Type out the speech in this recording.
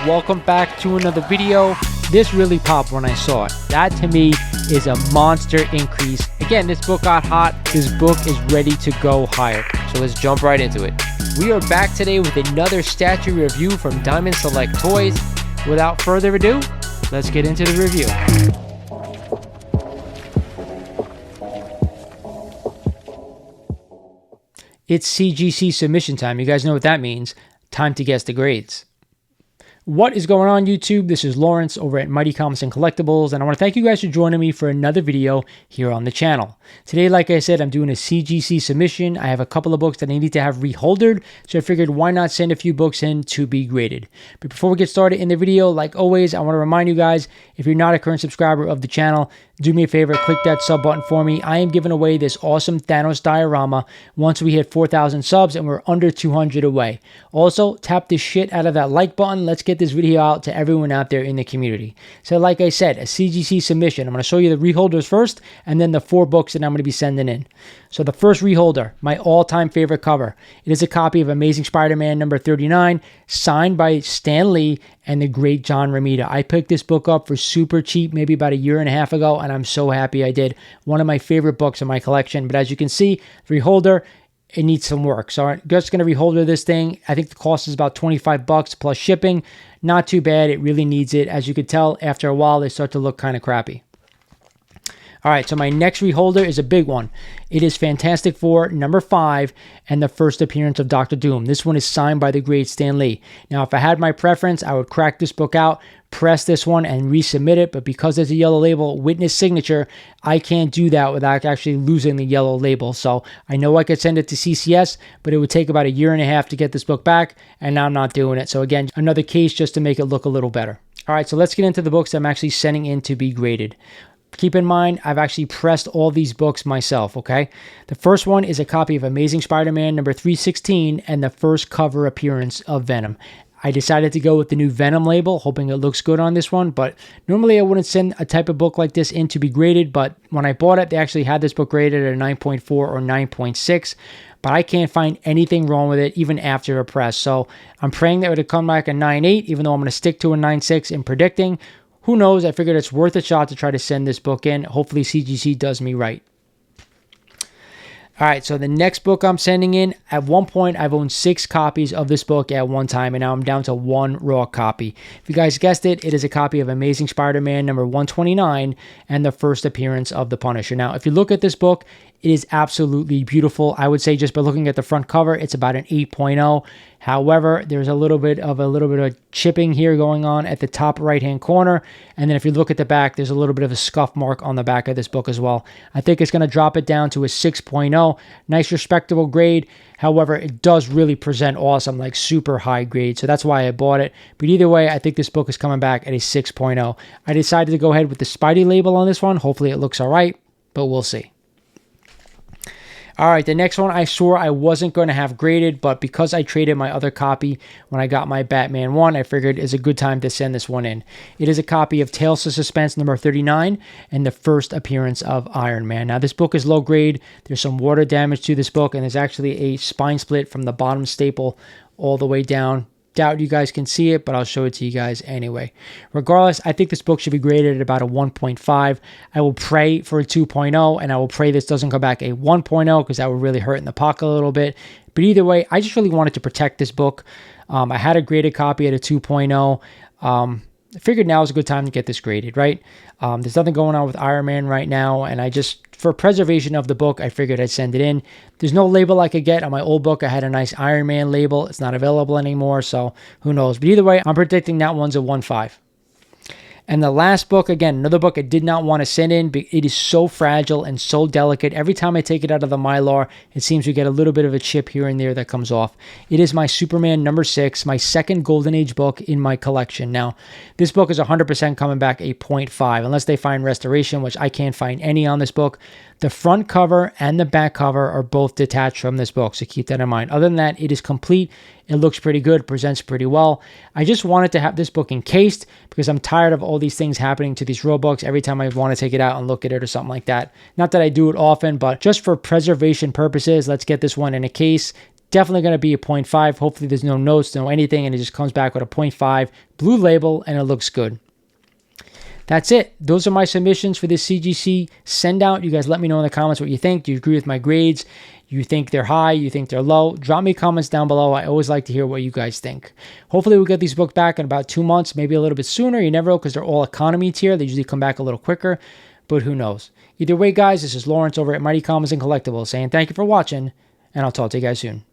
Welcome back to another video. This really popped when I saw it. That to me is a monster increase. Again, this book got hot. This book is ready to go higher. So let's jump right into it. We are back today with another statue review from Diamond Select Toys. Without further ado, let's get into the review. It's CGC submission time. You guys know what that means. Time to guess the grades. What is going on, YouTube? This is Lawrence over at Mighty Comics and Collectibles, and I want to thank you guys for joining me for another video here on the channel. Today, like I said, I'm doing a CGC submission. I have a couple of books that I need to have reholdered, so I figured why not send a few books in to be graded. But before we get started in the video, like always, I want to remind you guys, if you're not a current subscriber of the channel, do me a favor, click that sub button for me. I am giving away this awesome Thanos Diorama once we hit 4,000 subs, and we're under 200 away. Also, tap the shit out of that like button. Let's get this video out to everyone out there in the community. So like I said, a CGC submission. I'm going to show you the reholders first, and then the 4 books that I'm going to be sending in. So the first reholder, my all-time favorite cover. It is a copy of Amazing Spider-Man number 39, signed by Stan Lee and the great John Romita. I picked this book up for super cheap, maybe about a year and a half ago, and I'm so happy I did. One of my favorite books in my collection. But as you can see, the reholder, it needs some work. So I'm just going to reholder this thing. I think the cost is about 25 bucks plus shipping. Not too bad. It really needs it. As you can tell, after a while, they start to look kind of crappy. All right, so my next reholder is a big one. It is Fantastic Four number 5 and the first appearance of Dr. Doom. This one is signed by the great Stan Lee. Now, if I had my preference, I would crack this book out, press this one, and resubmit it. But because there's a yellow label, witness signature, I can't do that without actually losing the yellow label. So I know I could send it to CCS, but it would take about a year and a half to get this book back, and now I'm not doing it. So again, another case just to make it look a little better. All right, so let's get into the books I'm actually sending in to be graded. Keep in mind, I've actually pressed all these books myself, okay? The first one is a copy of Amazing Spider-Man number 316 and the first cover appearance of Venom. I decided to go with the new Venom label, hoping it looks good on this one, but normally I wouldn't send a type of book like this in to be graded, but when I bought it, they actually had this book graded at a 9.4 or 9.6, but I can't find anything wrong with it even after a press, so I'm praying that it would come back a 9.8, even though I'm going to stick to a 9.6 in predicting. Who knows? I figured it's worth a shot to try to send this book in. Hopefully CGC does me right. All right, so the next book I'm sending in, at one point I've owned 6 copies of this book at one time, and now I'm down to 1 raw copy. If you guys guessed it, it is a copy of Amazing Spider-Man number 129 and the first appearance of the Punisher. Now, if you look at this book, it is absolutely beautiful. I would say just by looking at the front cover, it's about an 8.0. However, there's a little bit of chipping here going on at the top right-hand corner. And then if you look at the back, there's a little bit of a scuff mark on the back of this book as well. I think it's going to drop it down to a 6.0. Nice, respectable grade. However, it does really present awesome, like super high grade. So that's why I bought it. But either way, I think this book is coming back at a 6.0. I decided to go ahead with the Spidey label on this one. Hopefully it looks all right, but we'll see. All right, the next one I swore I wasn't going to have graded, but because I traded my other copy when I got my Batman 1, I figured it's a good time to send this one in. It is a copy of Tales of Suspense number 39 and the first appearance of Iron Man. Now, this book is low grade. There's some water damage to this book, and there's actually a spine split from the bottom staple all the way down. Doubt you guys can see it, but I'll show it to you guys anyway. Regardless, I think this book should be graded at about a 1.5. I will pray for a 2.0, and I will pray this doesn't come back a 1.0 because that would really hurt in the pocket a little bit. But either way, I just really wanted to protect this book. I had a graded copy at a 2.0. I figured now is a good time to get this graded, right? There's nothing going on with Iron Man right now, and I just, for preservation of the book, I figured I'd send it in. There's no label I could get. On my old book, I had a nice Iron Man label. It's not available anymore, so who knows? But either way, I'm predicting that one's a 1.5. And the last book, again, another book I did not want to send in, but it is so fragile and so delicate. Every time I take it out of the Mylar, it seems to get a little bit of a chip here and there that comes off. It is my Superman number 6, my second Golden Age book in my collection. Now, this book is 100% coming back a 0.5, unless they find restoration, which I can't find any on this book. The front cover and the back cover are both detached from this book, so keep that in mind. Other than that, it is complete. It looks pretty good, presents pretty well. I just wanted to have this book encased because I'm tired of all these things happening to these raw books every time I want to take it out and look at it or something like that. Not that I do it often, but just for preservation purposes, let's get this one in a case. definitely going to be a 0.5. Hopefully there's no notes, no anything, and it just comes back with a 0.5 blue label, and it looks good. That's it. Those are my submissions for this CGC send out. You guys let me know in the comments what you think. Do you agree with my grades? You think they're high? You think they're low? Drop me comments down below. I always like to hear what you guys think. Hopefully we'll get these books back in about 2 months, maybe a little bit sooner. You never know, because they're all economy tier. They usually come back a little quicker, but who knows? Either way, guys, this is Lawrence over at Mighty Comics and Collectibles saying thank you for watching, and I'll talk to you guys soon.